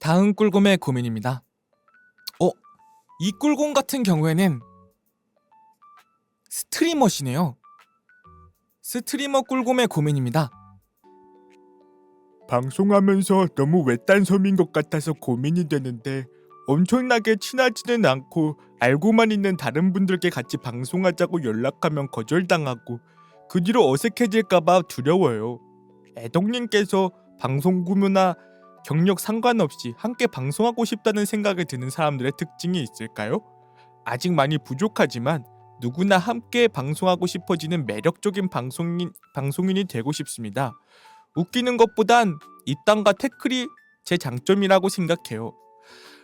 다음 꿀곰의 고민입니다. 이 꿀곰 같은 경우에는 스트리머시네요. 스트리머 꿀곰의 고민입니다. 방송하면서 너무 외딴 섬인 것 같아서 고민이 되는데 엄청나게 친하지는 않고 알고만 있는 다른 분들께 같이 방송하자고 연락하면 거절당하고 그 뒤로 어색해질까봐 두려워요. 애덕님께서 방송 구무나 경력 상관없이 함께 방송하고 싶다는 생각이 드는 사람들의 특징이 있을까요? 아직 많이 부족하지만 누구나 함께 방송하고 싶어지는 매력적인 방송인이 되고 싶습니다. 웃기는 것보단 입담과 태클이 제 장점이라고 생각해요.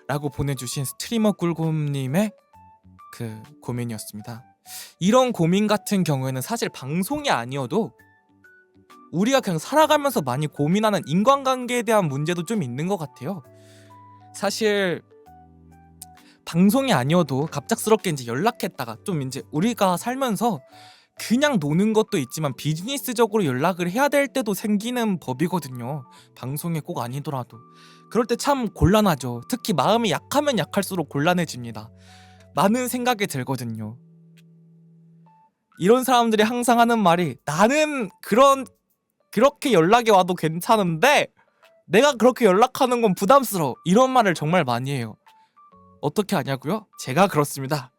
라고 보내주신 스트리머 꿀곰님의 그 고민이었습니다. 이런 고민 같은 경우에는 사실 방송이 아니어도 우리가 그냥 살아가면서 많이 고민하는 인간관계에 대한 문제도 좀 있는 것 같아요. 사실 방송이 아니어도 갑작스럽게 이제 연락했다가 좀 이제 우리가 살면서 그냥 노는 것도 있지만 비즈니스적으로 연락을 해야 될 때도 생기는 법이거든요. 방송이 꼭 아니더라도. 그럴 때 참 곤란하죠. 특히 마음이 약하면 약할수록 곤란해집니다. 많은 생각이 들거든요. 이런 사람들이 항상 하는 말이 나는 그렇게 연락이 와도 괜찮은데 내가 그렇게 연락하는 건 부담스러워. 이런 말을 정말 많이 해요. 어떻게 하냐고요? 제가 그렇습니다.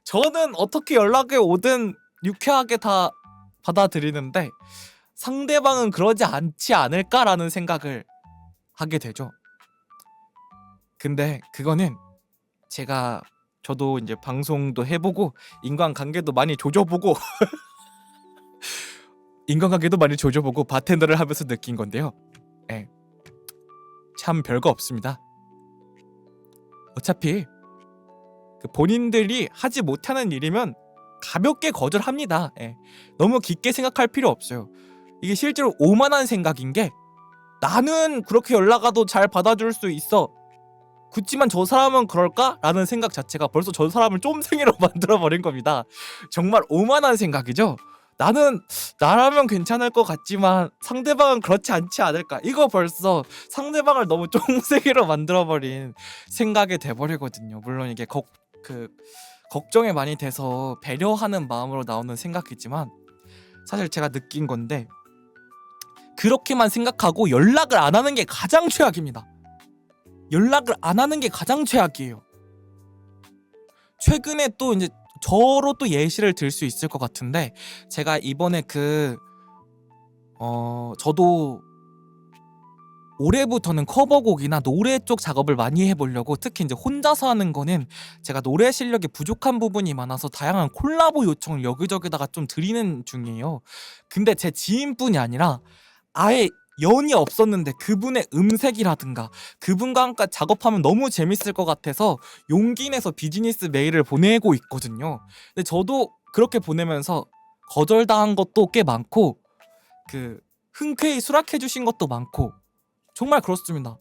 저는 어떻게 연락이 오든 유쾌하게 다 받아들이는데 상대방은 그러지 않지 않을까라는 생각을 하게 되죠. 근데 그거는 저도 이제 방송도 해보고 인간관계도 많이 조져보고 바텐더를 하면서 느낀 건데요. 참 별거 없습니다. 어차피 본인들이 하지 못하는 일이면 가볍게 거절합니다. 너무 깊게 생각할 필요 없어요. 이게 실제로 오만한 생각인 게 나는 그렇게 연락 와도 잘 받아줄 수 있어. 그치만 저 사람은 그럴까? 라는 생각 자체가 벌써 저 사람을 쫌생이로 만들어버린 겁니다. 정말 오만한 생각이죠. 나라면 괜찮을 것 같지만 상대방은 그렇지 않지 않을까? 이거 벌써 상대방을 너무 쫑생이로 만들어버린 생각이 돼버리거든요. 물론 이게 걱정이 많이 돼서 배려하는 마음으로 나오는 생각이지만 사실 제가 느낀 건데 그렇게만 생각하고 연락을 안 하는 게 가장 최악입니다. 연락을 안 하는 게 가장 최악이에요. 최근에 또 이제 저로 또 예시를 들 수 있을 것 같은데 제가 이번에 저도 올해부터는 커버곡이나 노래 쪽 작업을 많이 해보려고 특히 이제 혼자서 하는 거는 제가 노래 실력이 부족한 부분이 많아서 다양한 콜라보 요청을 여기저기다가 좀 드리는 중이에요. 근데 제 지인뿐이 아니라 아예 연이 없었는데 그분의 음색이라든가 그분과 함께 작업하면 너무 재밌을 것 같아서 용기 내서 비즈니스 메일을 보내고 있거든요. 근데 저도 그렇게 보내면서 거절당한 것도 꽤 많고 흔쾌히 수락해주신 것도 많고 정말 그렇습니다.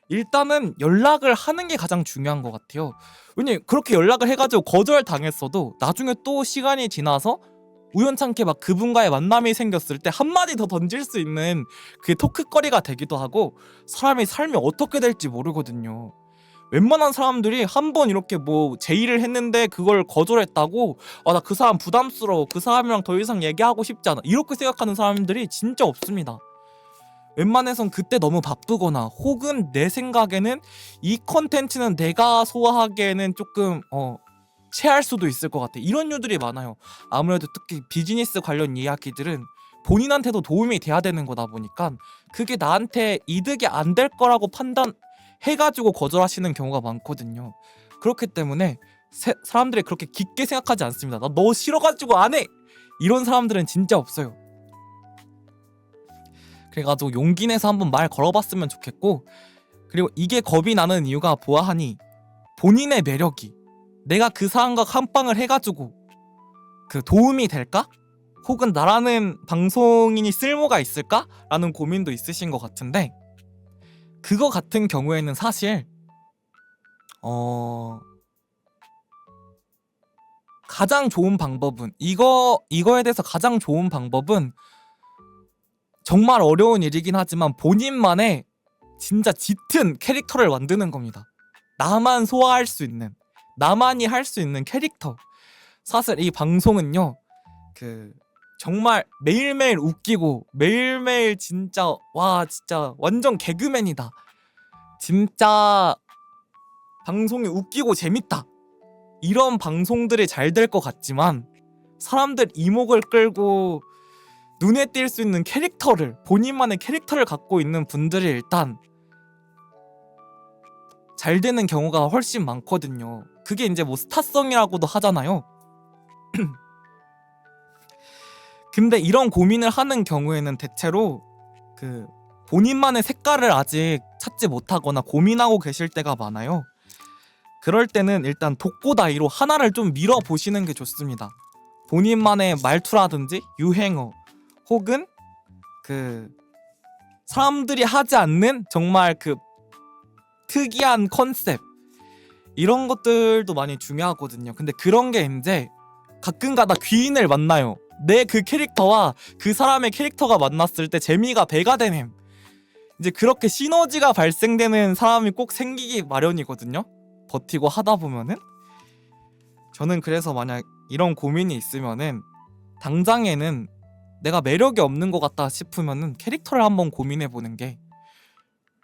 일단은 연락을 하는 게 가장 중요한 것 같아요. 왜냐면 그렇게 연락을 해가지고 거절당했어도 나중에 또 시간이 지나서 우연찮게 막 그분과의 만남이 생겼을 때 한마디 더 던질 수 있는 그게 토크거리가 되기도 하고 사람의 삶이 어떻게 될지 모르거든요. 웬만한 사람들이 한번 이렇게 제의를 했는데 그걸 거절했다고 나 그 사람 부담스러워, 그 사람이랑 더 이상 얘기하고 싶지 않아, 이렇게 생각하는 사람들이 진짜 없습니다. 웬만해선 그때 너무 바쁘거나 혹은 내 생각에는 이 컨텐츠는 내가 소화하기에는 조금 체할 수도 있을 것 같아, 이런 이유들이 많아요. 아무래도 특히 비즈니스 관련 이야기들은 본인한테도 도움이 돼야 되는 거다 보니까 그게 나한테 이득이 안 될 거라고 판단해가지고 거절하시는 경우가 많거든요. 그렇기 때문에 사람들이 그렇게 깊게 생각하지 않습니다. 나 너 싫어가지고 안 해! 이런 사람들은 진짜 없어요. 그래가지고 용기 내서 한번 말 걸어봤으면 좋겠고, 그리고 이게 겁이 나는 이유가 보아하니 본인의 매력이 내가 그 사람과 합방을 해가지고 도움이 될까? 혹은 나라는 방송인이 쓸모가 있을까? 라는 고민도 있으신 것 같은데 그거 같은 경우에는 사실 가장 좋은 방법은 이거에 대해서 가장 좋은 방법은 정말 어려운 일이긴 하지만 본인만의 진짜 짙은 캐릭터를 만드는 겁니다. 나만 소화할 수 있는, 나만이 할 수 있는 캐릭터. 사실 이 방송은요, 정말 매일매일 웃기고 매일매일 진짜 진짜 완전 개그맨이다, 진짜 방송이 웃기고 재밌다, 이런 방송들이 잘 될 것 같지만 사람들 이목을 끌고 눈에 띌 수 있는 캐릭터를, 본인만의 캐릭터를 갖고 있는 분들이 일단 잘 되는 경우가 훨씬 많거든요. 그게 이제 뭐 스타성이라고도 하잖아요. 근데 이런 고민을 하는 경우에는 대체로 본인만의 색깔을 아직 찾지 못하거나 고민하고 계실 때가 많아요. 그럴 때는 일단 독고다이로 하나를 좀 밀어보시는 게 좋습니다. 본인만의 말투라든지 유행어, 혹은 사람들이 하지 않는 정말 특이한 컨셉, 이런 것들도 많이 중요하거든요. 근데 그런 게 이제 가끔가다 귀인을 만나요. 내 그 캐릭터와 그 사람의 캐릭터가 만났을 때 재미가 배가 되는, 이제 그렇게 시너지가 발생되는 사람이 꼭 생기기 마련이거든요. 버티고 하다 보면은. 저는 그래서 만약 이런 고민이 있으면은 당장에는 내가 매력이 없는 것 같다 싶으면은 캐릭터를 한번 고민해보는 게,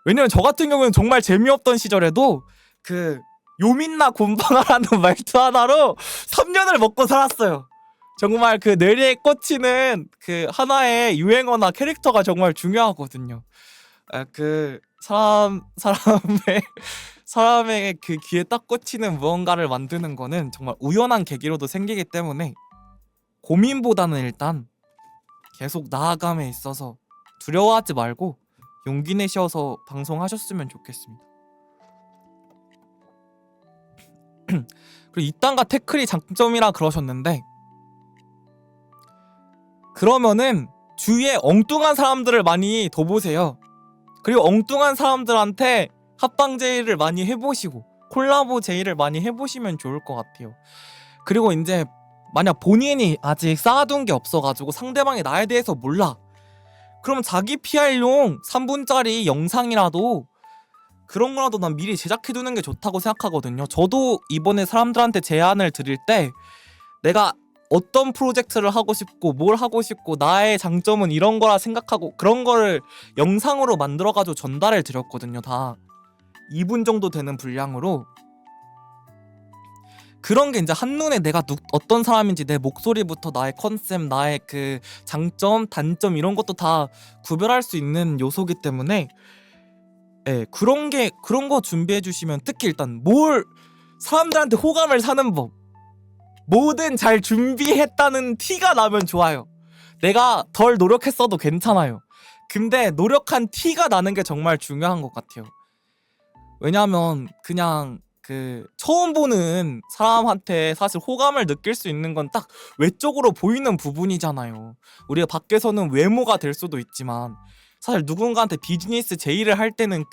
왜냐면 저 같은 경우는 정말 재미없던 시절에도 요민나 곰방아라는 말투 하나로 3년을 먹고 살았어요. 정말 뇌리에 꽂히는 하나의 유행어나 캐릭터가 정말 중요하거든요. 사람의 귀에 딱 꽂히는 무언가를 만드는 거는 정말 우연한 계기로도 생기기 때문에 고민보다는 일단 계속 나아감에 있어서 두려워하지 말고 용기 내셔서 방송하셨으면 좋겠습니다. 그리고 이딴가 태클이 장점이라 그러셨는데, 그러면은 주위에 엉뚱한 사람들을 많이 둬보세요. 그리고 엉뚱한 사람들한테 합방 제의를 많이 해보시고 콜라보 제의를 많이 해보시면 좋을 것 같아요. 그리고 이제 만약 본인이 아직 쌓아둔 게 없어가지고 상대방이 나에 대해서 몰라, 그럼 자기 PR용 3분짜리 영상이라도, 그런 거라도 난 미리 제작해두는 게 좋다고 생각하거든요. 저도 이번에 사람들한테 제안을 드릴 때 내가 어떤 프로젝트를 하고 싶고 뭘 하고 싶고 나의 장점은 이런 거라 생각하고 그런 거를 영상으로 만들어가지고 전달을 드렸거든요. 다 2분 정도 되는 분량으로. 그런 게 이제 한눈에 내가 어떤 사람인지, 내 목소리부터 나의 컨셉, 나의 장점, 단점, 이런 것도 다 구별할 수 있는 요소기 때문에, 그런 거 준비해 주시면, 특히 일단 사람들한테 호감을 사는 법, 뭐든 잘 준비했다는 티가 나면 좋아요. 내가 덜 노력했어도 괜찮아요. 근데 노력한 티가 나는 게 정말 중요한 것 같아요. 왜냐면 그냥 처음 보는 사람한테 사실 호감을 느낄 수 있는 건 딱 외적으로 보이는 부분이잖아요. 우리가 밖에서는 외모가 될 수도 있지만 사실 누군가한테 비즈니스 제의를 할 때는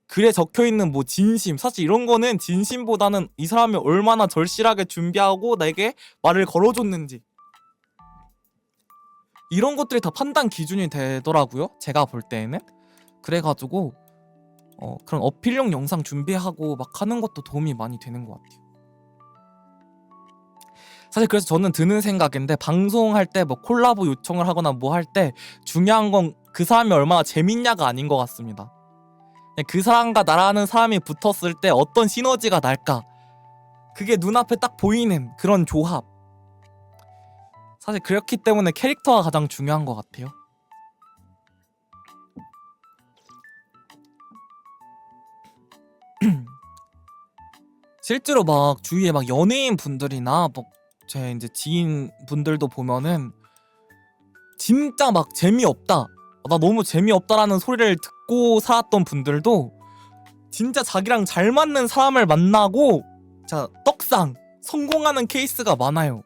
글에 적혀있는 뭐 진심, 사실 이런 거는 진심보다는 이 사람이 얼마나 절실하게 준비하고 나에게 말을 걸어줬는지, 이런 것들이 다 판단 기준이 되더라고요, 제가 볼 때에는. 그래가지고 그런 어필용 영상 준비하고 막 하는 것도 도움이 많이 되는 것 같아요. 사실 그래서 저는 드는 생각인데, 방송할 때 뭐 콜라보 요청을 하거나 뭐 할 때 중요한 건 그 사람이 얼마나 재밌냐가 아닌 것 같습니다. 그 사람과 나라는 사람이 붙었을 때 어떤 시너지가 날까, 그게 눈앞에 딱 보이는 그런 조합, 사실 그렇기 때문에 캐릭터가 가장 중요한 것 같아요. 실제로 막 주위에 막 연예인 분들이나 뭐 제 이제 지인 분들도 보면은 진짜 막 재미없다, 나 너무 재미없다라는 소리를 듣고 살았던 분들도 진짜 자기랑 잘 맞는 사람을 만나고 진짜 떡상 성공하는 케이스가 많아요.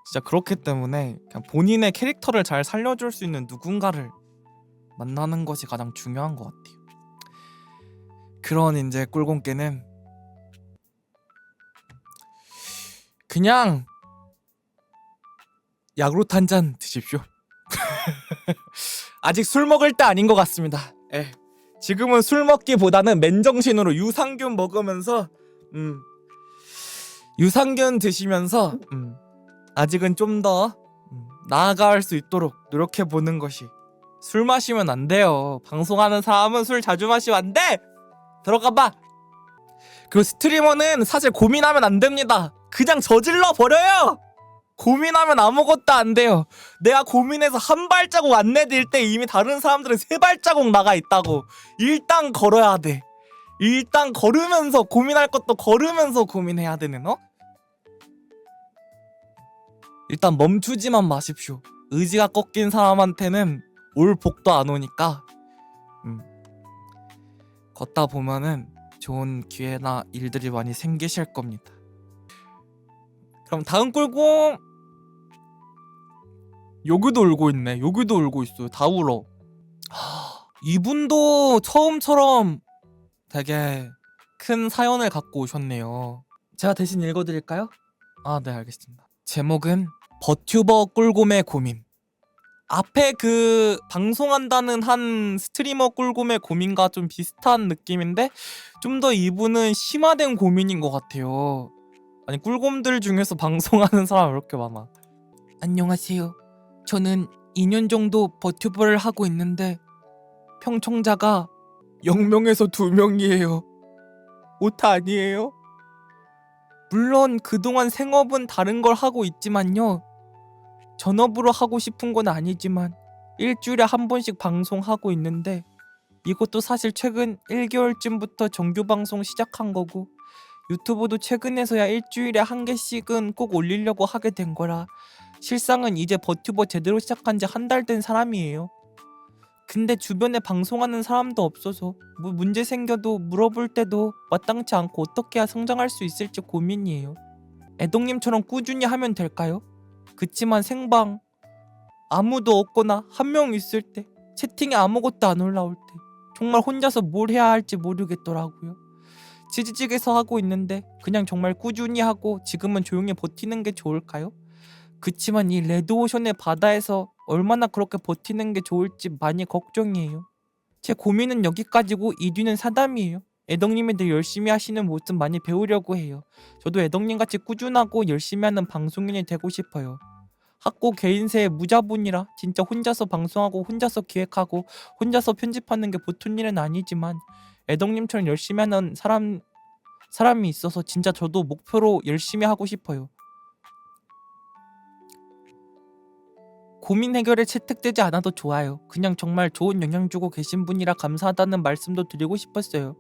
진짜 그렇기 때문에 그냥 본인의 캐릭터를 잘 살려줄 수 있는 누군가를 만나는 것이 가장 중요한 것 같아요. 그런 이제 꿀공깨는 그냥 야구르트 한 잔 드십시오. 아직 술 먹을 때 아닌 것 같습니다. 예. 지금은 술 먹기보다는 맨정신으로 유산균 먹으면서 유산균 드시면서 아직은 좀 더 나아갈 수 있도록 노력해 보는 것이. 술 마시면 안 돼요. 방송하는 사람은 술 자주 마시면 안 돼. 들어가 봐. 그리고 스트리머는 사실 고민하면 안 됩니다. 그냥 저질러 버려요. 고민하면 아무것도 안 돼요. 내가 고민해서 한 발자국 안 내딜 때 이미 다른 사람들은 세 발자국 나가 있다고. 일단 걸어야 돼. 일단 걸으면서 고민할 것도 걸으면서 고민해야 되는 일단 멈추지만 마십시오. 의지가 꺾인 사람한테는 올 복도 안 오니까 걷다 보면은 좋은 기회나 일들이 많이 생기실 겁니다. 그럼 다음 꿀공. 여기도 울고 있네. 여기도 울고 있어요. 다 울어. 이분도 처음처럼 되게 큰 사연을 갖고 오셨네요. 제가 대신 읽어드릴까요? 아, 네, 알겠습니다. 제목은 버튜버 꿀곰의 고민. 앞에 그 방송한다는 한 스트리머 꿀곰의 고민과 좀 비슷한 느낌인데 좀 더 이분은 심화된 고민인 것 같아요. 아니, 꿀곰들 중에서 방송하는 사람 왜 이렇게 많아? 안녕하세요. 저는 2년 정도 버튜버를 하고 있는데 평청자가 0명에서 2명이에요. 오타 아니에요? 물론 그동안 생업은 다른 걸 하고 있지만요. 전업으로 하고 싶은 건 아니지만 일주일에 한 번씩 방송하고 있는데 이것도 사실 최근 1개월쯤부터 정규 방송 시작한 거고 유튜브도 최근에서야 일주일에 한 개씩은 꼭 올리려고 하게 된 거라 실상은 이제 버튜버 제대로 시작한 지 한 달 된 사람이에요. 근데 주변에 방송하는 사람도 없어서 뭐 문제 생겨도 물어볼 때도 마땅치 않고 어떻게 해야 성장할 수 있을지 고민이에요. 애동님처럼 꾸준히 하면 될까요? 그치만 생방 아무도 없거나 한 명 있을 때 채팅에 아무것도 안 올라올 때 정말 혼자서 뭘 해야 할지 모르겠더라고요. 치지직에서 하고 있는데 그냥 정말 꾸준히 하고 지금은 조용히 버티는 게 좋을까요? 그치만 이 레드오션의 바다에서 얼마나 그렇게 버티는 게 좋을지 많이 걱정이에요. 제 고민은 여기까지고 이 뒤는 사담이에요. 애덕님이 늘 열심히 하시는 모습 많이 배우려고 해요. 저도 애덕님같이 꾸준하고 열심히 하는 방송인이 되고 싶어요. 학고 개인세의 무자본이라 진짜 혼자서 방송하고 혼자서 기획하고 혼자서 편집하는 게 보통 일은 아니지만 애덕님처럼 열심히 하는 사람이 있어서 진짜 저도 목표로 열심히 하고 싶어요. 고민 해결에 채택되지 않아도 좋아요. 그냥 정말 좋은 영향 주고 계신 분이라 감사하다는 말씀도 드리고 싶었어요.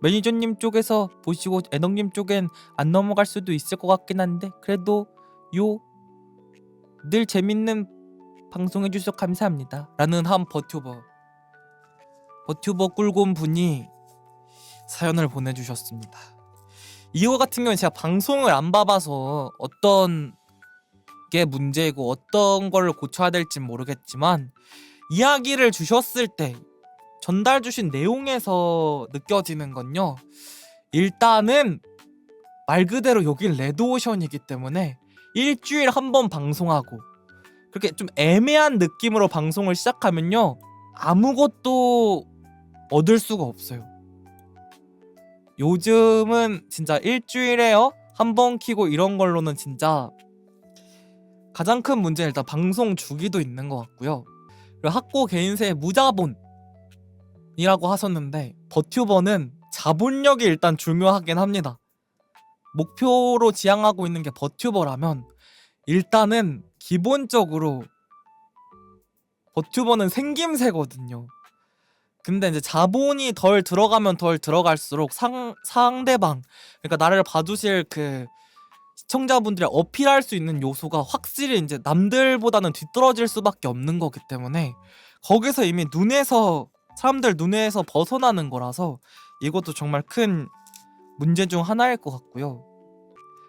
매니저님 쪽에서 보시고 애덕님 쪽엔 안 넘어갈 수도 있을 것 같긴 한데 그래도 늘 재밌는 방송 해주셔서 감사합니다. 라는 한 버튜버 꿀곰 분이 사연을 보내주셨습니다. 이거 같은 경우는 제가 방송을 안 봐봐서 어떤 게 문제이고 어떤 걸 고쳐야 될지 모르겠지만 이야기를 주셨을 때 전달 주신 내용에서 느껴지는 건요. 일단은 말 그대로 여긴 레드오션이기 때문에 일주일에 한 번 방송하고 그렇게 좀 애매한 느낌으로 방송을 시작하면요. 아무것도 얻을 수가 없어요. 요즘은 진짜 일주일에요. 한 번 키고 이런 걸로는 진짜 가장 큰 문제는 일단 방송 주기도 있는 것 같고요. 그리고 학고 개인세의 무자본이라고 하셨는데 버튜버는 자본력이 일단 중요하긴 합니다. 목표로 지향하고 있는 게 버튜버라면 일단은 기본적으로 버튜버는 생김새거든요. 근데 이제 자본이 덜 들어가면 덜 들어갈수록 상대방 그러니까 나를 봐주실 그 시청자분들이 어필할 수 있는 요소가 확실히 이제 남들보다는 뒤떨어질 수밖에 없는 거기 때문에 거기서 이미 사람들 눈에서 벗어나는 거라서 이것도 정말 큰 문제 중 하나일 것 같고요.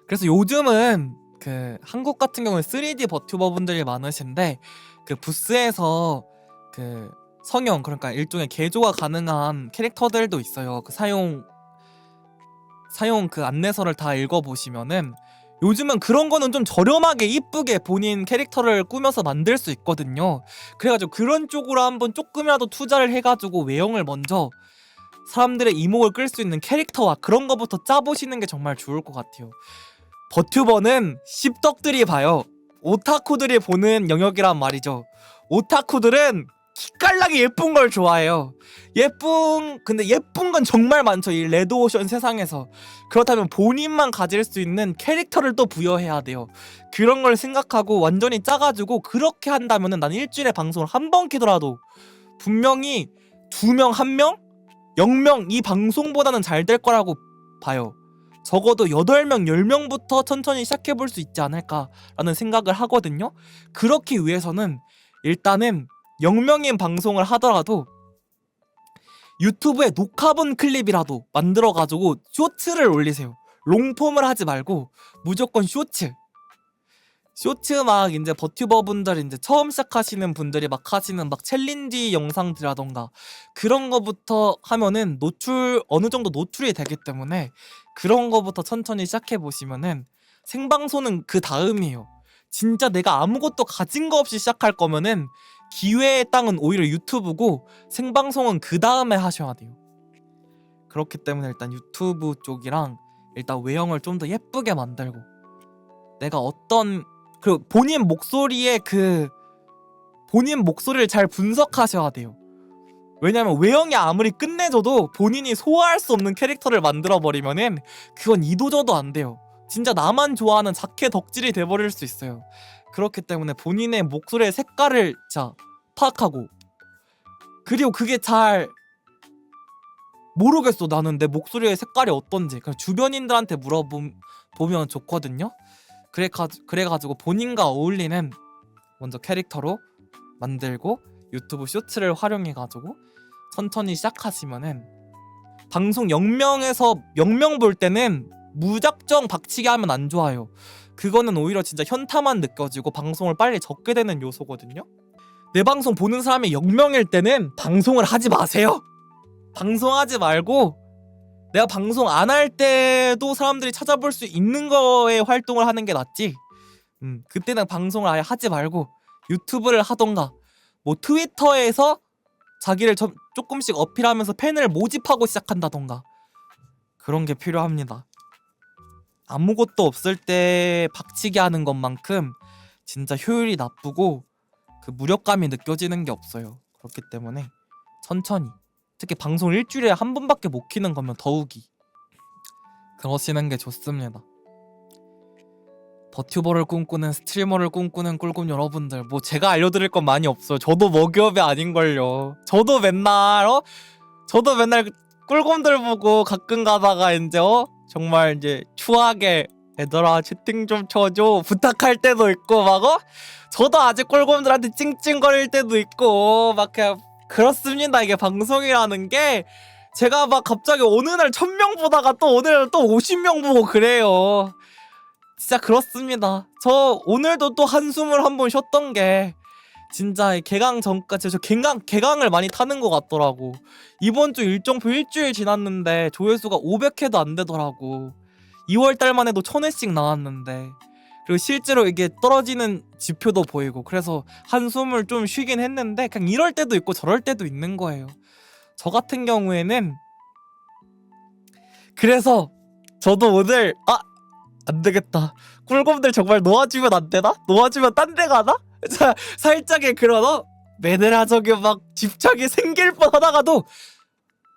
그래서 요즘은 그 한국 같은 경우는 3D 버튜버 분들이 많으신데 그 부스에서 그 성형 그러니까 일종의 개조가 가능한 캐릭터들도 있어요. 그 사용 그 안내서를 다 읽어보시면은 요즘은 그런 거는 좀 저렴하게 이쁘게 본인 캐릭터를 꾸며서 만들 수 있거든요. 그래가지고 그런 쪽으로 한번 조금이라도 투자를 해가지고 외형을 먼저 사람들의 이목을 끌 수 있는 캐릭터와 그런 거부터 짜보시는 게 정말 좋을 것 같아요. 버튜버는 씹덕들이 봐요. 오타쿠들이 보는 영역이란 말이죠. 오타쿠들은 기깔나게 예쁜 걸 좋아해요. 근데 예쁜 건 정말 많죠. 이 레드오션 세상에서. 그렇다면 본인만 가질 수 있는 캐릭터를 또 부여해야 돼요. 그런 걸 생각하고 완전히 짜가지고 그렇게 한다면은 난 일주일에 방송을 한 번 키더라도 분명히 2명, 1명, 0명 이 방송보다는 잘 될 거라고 봐요. 적어도 8명, 10명부터 천천히 시작해볼 수 있지 않을까라는 생각을 하거든요. 그렇기 위해서는 일단은 0명인 방송을 하더라도 유튜브에 녹화본 클립이라도 만들어가지고 쇼츠를 올리세요. 롱폼을 하지 말고 무조건 쇼츠 막 이제 버튜버 분들 이제 처음 시작하시는 분들이 막 하시는 막 챌린지 영상들이라던가 그런 거부터 하면은 어느 정도 노출이 되기 때문에 그런 거부터 천천히 시작해 보시면은 생방송은 그 다음이에요. 진짜 내가 아무것도 가진 거 없이 시작할 거면은 기회의 땅은 오히려 유튜브고 생방송은 그 다음에 하셔야 돼요. 그렇기 때문에 일단 유튜브 쪽이랑 일단 외형을 좀 더 예쁘게 만들고 내가 그리고 본인 목소리를 잘 분석하셔야 돼요. 왜냐면 외형이 아무리 끝내줘도 본인이 소화할 수 없는 캐릭터를 만들어버리면은 그건 이도저도 안 돼요. 진짜 나만 좋아하는 작게 덕질이 돼버릴 수 있어요. 그렇기 때문에 본인의 목소리의 색깔을 파악하고 그리고 그게 잘 모르겠어. 나는 내 목소리의 색깔이 어떤지 그냥 주변인들한테 물어보면 좋거든요. 그래가지고 본인과 어울리는 먼저 캐릭터로 만들고 유튜브 쇼츠를 활용해가지고 천천히 시작하시면은 방송 0명에서 0명 볼 때는 무작정 박치기 하면 안 좋아요. 그거는 오히려 진짜 현타만 느껴지고 방송을 빨리 접게 되는 요소거든요. 내 방송 보는 사람이 0명일 때는 방송을 하지 마세요. 방송하지 말고 내가 방송 안 할 때도 사람들이 찾아볼 수 있는 거에 활동을 하는 게 낫지. 그때는 방송을 아예 하지 말고 유튜브를 하던가 뭐 트위터에서 자기를 조금씩 어필하면서 팬을 모집하고 시작한다던가 그런 게 필요합니다. 아무것도 없을 때 박치기 하는 것만큼 진짜 효율이 나쁘고 그 무력감이 느껴지는 게 없어요. 그렇기 때문에 천천히 특히 방송을 일주일에 한 번밖에 못 키는 거면 더욱이 그러시는 게 좋습니다. 버튜버를 꿈꾸는 스트리머를 꿈꾸는 꿀꿈 여러분들 뭐 제가 알려드릴 건 많이 없어요. 저도 먹이업이 아닌걸요. 저도 맨날 꿀꿈들 보고 가끔 가다가 이제 정말 이제 추하게 얘들아 채팅 좀 쳐줘 부탁할 때도 있고 저도 아직 꿀꿈들한테 찡찡거릴 때도 있고 막 그냥 그렇습니다. 이게 방송이라는 게 제가 막 갑자기 어느 날 1000명 보다가 또 오늘은 또 50명 보고 그래요. 진짜 그렇습니다. 저 오늘도 또 한숨을 한번 쉬었던 게 진짜 개강 전까지 저 개강을 많이 타는 것 같더라고. 이번 주 일정표 일주일 지났는데 조회수가 500회도 안 되더라고. 2월달만 해도 1000회씩 나왔는데 그리고 실제로 이게 떨어지는 지표도 보이고 그래서 한숨을 좀 쉬긴 했는데 그냥 이럴 때도 있고 저럴 때도 있는 거예요. 저 같은 경우에는 그래서 저도 오늘 안 되겠다. 꿀곰들 정말 놓아주면 안 되나? 놓아주면 딴 데 가나? 살짝의 그런 매너라적인 막 집착이 생길 뻔 하다가도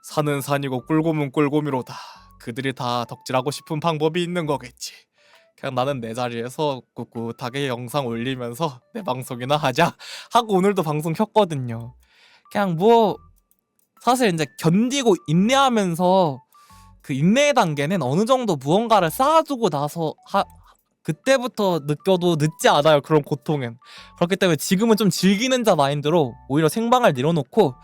산은 산이고 꿀곰은 꿀곰이로다. 그들이 다 덕질하고 싶은 방법이 있는 거겠지. 그냥 나는 내 자리에서 꿋꿋하게 영상 올리면서 내 방송이나 하자 하고 오늘도 방송 켰거든요. 그냥 사실 이제 견디고 인내하면서 그 인내의 단계는 어느 정도 무언가를 쌓아두고 나서 그때부터 느껴도 늦지 않아요. 그런 고통은. 그렇기 때문에 지금은 좀 즐기는 자 마인드로 오히려 생방을 내려놓고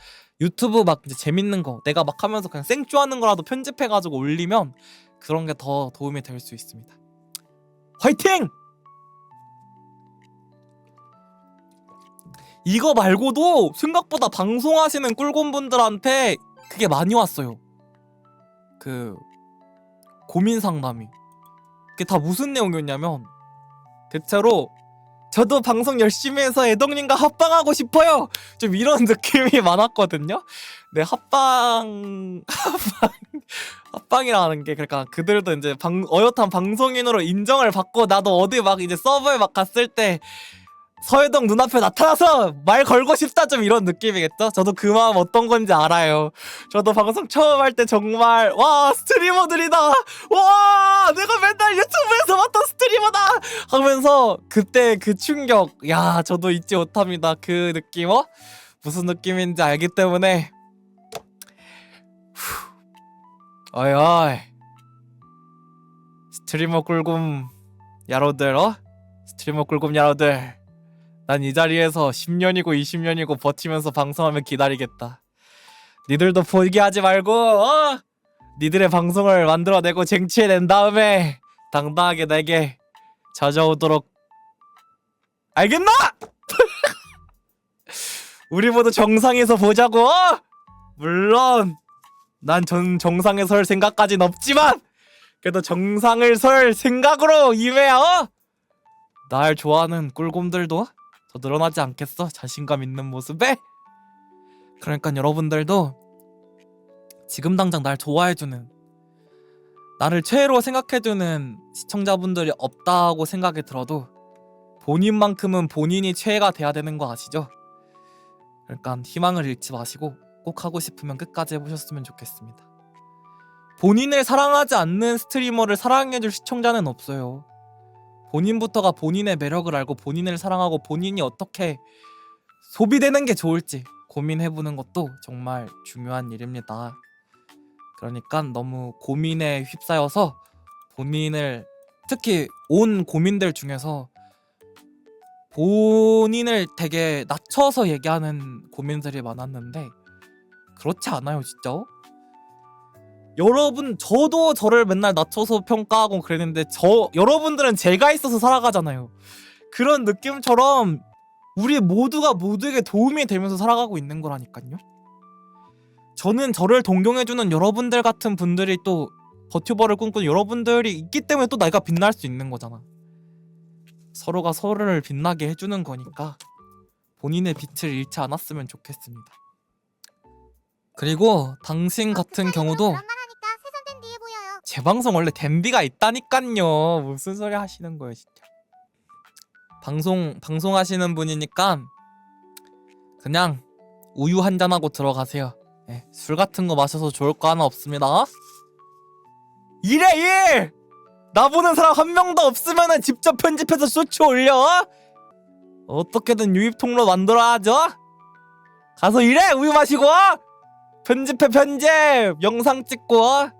유튜브 막 이제 재밌는 거 내가 막 하면서 그냥 생쇼하는 거라도 편집해가지고 올리면 그런 게 더 도움이 될 수 있습니다. 화이팅! 이거 말고도 생각보다 방송하시는 꿀곰분들한테 그게 많이 왔어요. 그 고민 상담이 그게 다 무슨 내용이었냐면 대체로 저도 방송 열심히 해서 애덕님과 합방하고 싶어요. 좀 이런 느낌이 많았거든요. 네, 합방이라는 게 그러니까 그들도 이제 어엿한 방송인으로 인정을 받고 나도 어디 막 이제 서버에 막 갔을 때 서해동 눈앞에 나타나서 말 걸고 싶다 좀 이런 느낌이겠죠? 저도 그 마음 어떤 건지 알아요. 저도 방송 처음 할 때 정말 와 스트리머들이다! 와 내가 맨날 유튜브에서 봤던 스트리머다! 하면서 그때 그 충격 야 저도 잊지 못합니다. 그 느낌 무슨 느낌인지 알기 때문에 어이 어이 스트리머 꿀금 야로들 스트리머 꿀금 야로들 난 이 자리에서 10년이고 20년이고 버티면서 방송하면 기다리겠다. 니들도 포기하지 말고 니들의 방송을 만들어내고 쟁취해낸 다음에 당당하게 내게 찾아오도록 알겠나? 우리 모두 정상에서 보자고. 물론 난 정상에 설 생각까진 없지만 그래도 정상을 설 생각으로 임해야 날 좋아하는 꿀곰들도 더 늘어나지 않겠어? 자신감 있는 모습에? 그러니까 여러분들도 지금 당장 날 좋아해주는 나를 최애로 생각해주는 시청자분들이 없다고 생각이 들어도 본인만큼은 본인이 최애가 돼야 되는 거 아시죠? 그러니까 희망을 잃지 마시고 꼭 하고 싶으면 끝까지 해보셨으면 좋겠습니다. 본인을 사랑하지 않는 스트리머를 사랑해줄 시청자는 없어요. 본인부터가 본인의 매력을 알고 본인을 사랑하고 본인이 어떻게 소비되는 게 좋을지 고민해보는 것도 정말 중요한 일입니다. 그러니까 너무 고민에 휩싸여서 본인을 특히 온 고민들 중에서 본인을 되게 낮춰서 얘기하는 고민들이 많았는데 그렇지 않아요 진짜. 여러분 저도 저를 맨날 낮춰서 평가하고 그랬는데 여러분들은 제가 있어서 살아가잖아요. 그런 느낌처럼 우리 모두가 모두에게 도움이 되면서 살아가고 있는 거라니까요. 저는 저를 동경해주는 여러분들 같은 분들이 또 버튜버를 꿈꾸는 여러분들이 있기 때문에 또 내가 빛날 수 있는 거잖아. 서로가 서로를 빛나게 해주는 거니까 본인의 빛을 잃지 않았으면 좋겠습니다. 그리고 당신 같은 경우도 제 방송 원래 댄디가 있다니깐요. 무슨 소리 하시는 거예요 진짜. 방송하시는 분이니까 그냥 우유 한잔하고 들어가세요. 네, 술 같은 거 마셔서 좋을 거 하나 없습니다. 일해 일! 나 보는 사람 한 명도 없으면은 직접 편집해서 쇼츠 올려. 어떻게든 유입 통로 만들어야죠. 가서 일해 우유 마시고 편집해 편집 영상 찍고